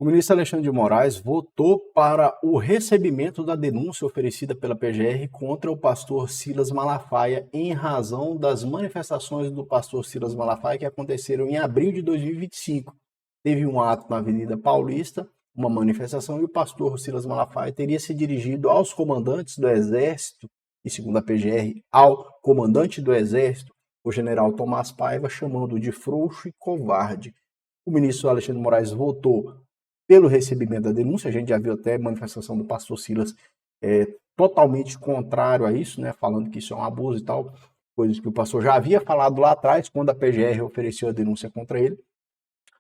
O ministro Alexandre de Moraes votou para o recebimento da denúncia oferecida pela PGR contra o pastor Silas Malafaia em razão das manifestações do pastor Silas Malafaia que aconteceram em abril de 2025. Teve um ato na Avenida Paulista, uma manifestação, e o pastor Silas Malafaia teria se dirigido aos comandantes do Exército, e segundo a PGR, ao comandante do Exército, o general Tomás Paiva, chamando-o de frouxo e covarde. O ministro Alexandre de Moraes votou pelo recebimento da denúncia. A gente já viu até manifestação do pastor Silas totalmente contrário a isso, né, falando que isso é um abuso e tal, coisas que o pastor já havia falado lá atrás, quando a PGR ofereceu a denúncia contra ele.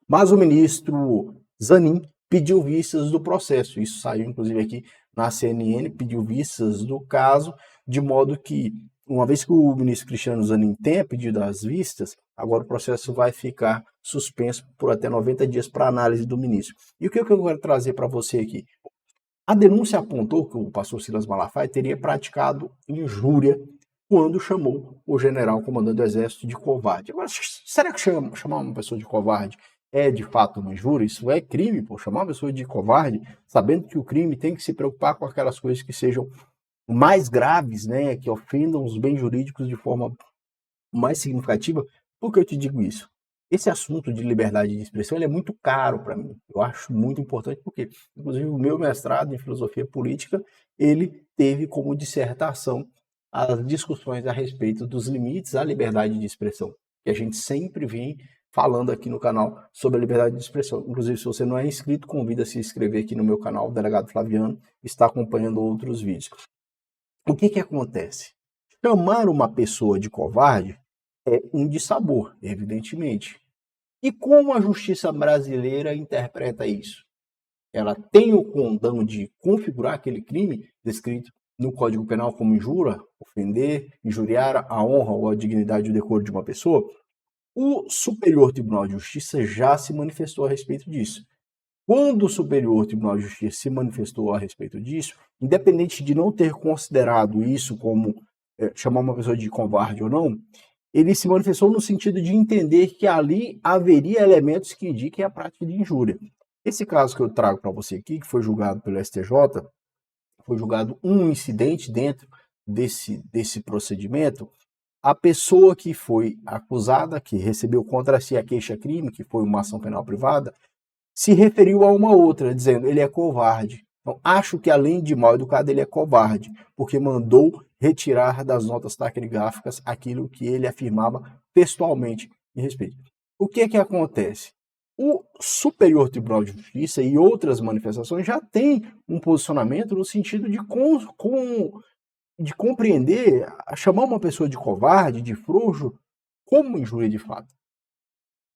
Mas o ministro Zanin pediu vistas do processo, isso saiu inclusive aqui na CNN, pediu vistas do caso, de modo que, uma vez que o ministro Cristiano Zanin tenha pedido as vistas, agora o processo vai ficar suspenso por até 90 dias para análise do ministro. E o que eu quero trazer para você aqui? A denúncia apontou que o pastor Silas Malafaia teria praticado injúria quando chamou o general comandante do Exército de covarde. Agora, será que chamar uma pessoa de covarde é de fato uma injúria? Isso é crime, pô, chamar uma pessoa de covarde, sabendo que o crime tem que se preocupar com aquelas coisas que sejam mais graves, né, que ofendam os bens jurídicos de forma mais significativa. Por que eu te digo isso? Esse assunto de liberdade de expressão ele é muito caro para mim. Eu acho muito importante porque, inclusive, o meu mestrado em filosofia política, ele teve como dissertação as discussões a respeito dos limites à liberdade de expressão, que a gente sempre vem falando aqui no canal sobre a liberdade de expressão. Inclusive, se você não é inscrito, convido a se inscrever aqui no meu canal, Delegado Flaviano, está acompanhando outros vídeos. O que acontece? Chamar uma pessoa de covarde é um dissabor, evidentemente. E como a justiça brasileira interpreta isso? Ela tem o condão de configurar aquele crime descrito no Código Penal como injúria, ofender, injuriar a honra ou a dignidade e o decoro de uma pessoa? O Superior Tribunal de Justiça já se manifestou a respeito disso. Quando o Superior Tribunal de Justiça se manifestou a respeito disso, independente de não ter considerado isso como chamar uma pessoa de covarde ou não, ele se manifestou no sentido de entender que ali haveria elementos que indiquem a prática de injúria. Esse caso que eu trago para você aqui, que foi julgado pelo STJ, foi julgado um incidente dentro desse procedimento. A pessoa que foi acusada, que recebeu contra si a queixa-crime, que foi uma ação penal privada, se referiu a uma outra, dizendo ele é covarde. Então, acho que além de mal educado, ele é covarde, porque mandou retirar das notas taquigráficas aquilo que ele afirmava textualmente em respeito. O que acontece? O Superior Tribunal de Justiça e outras manifestações já têm um posicionamento no sentido de compreender, chamar uma pessoa de covarde, de frouxo, como injúria de fato.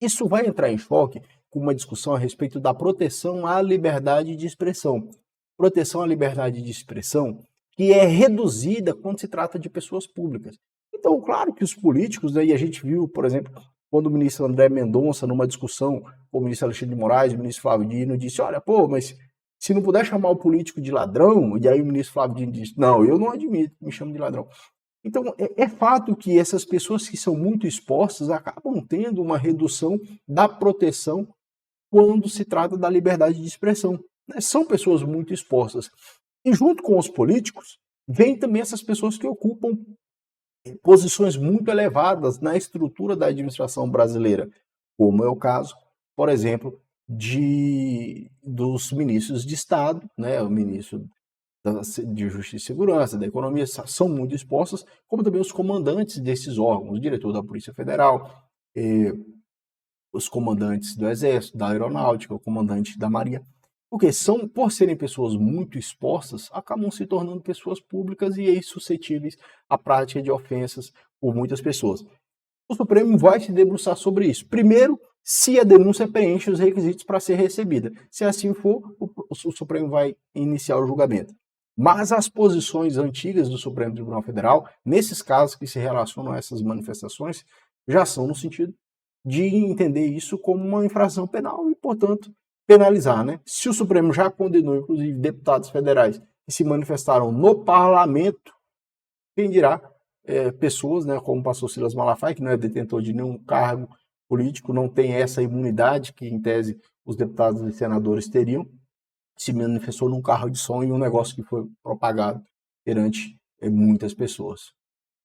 Isso vai entrar em choque com uma discussão a respeito da proteção à liberdade de expressão. Proteção à liberdade de expressão que é reduzida quando se trata de pessoas públicas. Então, claro que os políticos, né, e a gente viu, por exemplo, quando o ministro André Mendonça, numa discussão com o ministro Alexandre de Moraes, o ministro Flávio Dino, disse, olha, pô, mas se não puder chamar o político de ladrão, e aí o ministro Flávio Dino disse, não, eu não admito que me chame de ladrão. Então, é fato que essas pessoas que são muito expostas acabam tendo uma redução da proteção quando se trata da liberdade de expressão. Né? São pessoas muito expostas. E junto com os políticos, vem também essas pessoas que ocupam posições muito elevadas na estrutura da administração brasileira, como é o caso, por exemplo, dos ministros de Estado, né? O ministro de Justiça e Segurança, da Economia, são muito expostas, como também os comandantes desses órgãos, o diretor da Polícia Federal, os comandantes do Exército, da Aeronáutica, o comandante da Marinha, porque por serem pessoas muito expostas, acabam se tornando pessoas públicas e aí suscetíveis à prática de ofensas por muitas pessoas. O Supremo vai se debruçar sobre isso. Primeiro, se a denúncia preenche os requisitos para ser recebida. Se assim for, o Supremo vai iniciar o julgamento. Mas as posições antigas do Supremo Tribunal Federal, nesses casos que se relacionam a essas manifestações, já são no sentido de entender isso como uma infração penal e, portanto, penalizar, né? Se o Supremo já condenou, inclusive, deputados federais que se manifestaram no parlamento, quem dirá pessoas, né, como o pastor Silas Malafaia, que não é detentor de nenhum cargo político, não tem essa imunidade que, em tese, os deputados e senadores teriam, se manifestou num carro de som e um negócio que foi propagado perante muitas pessoas.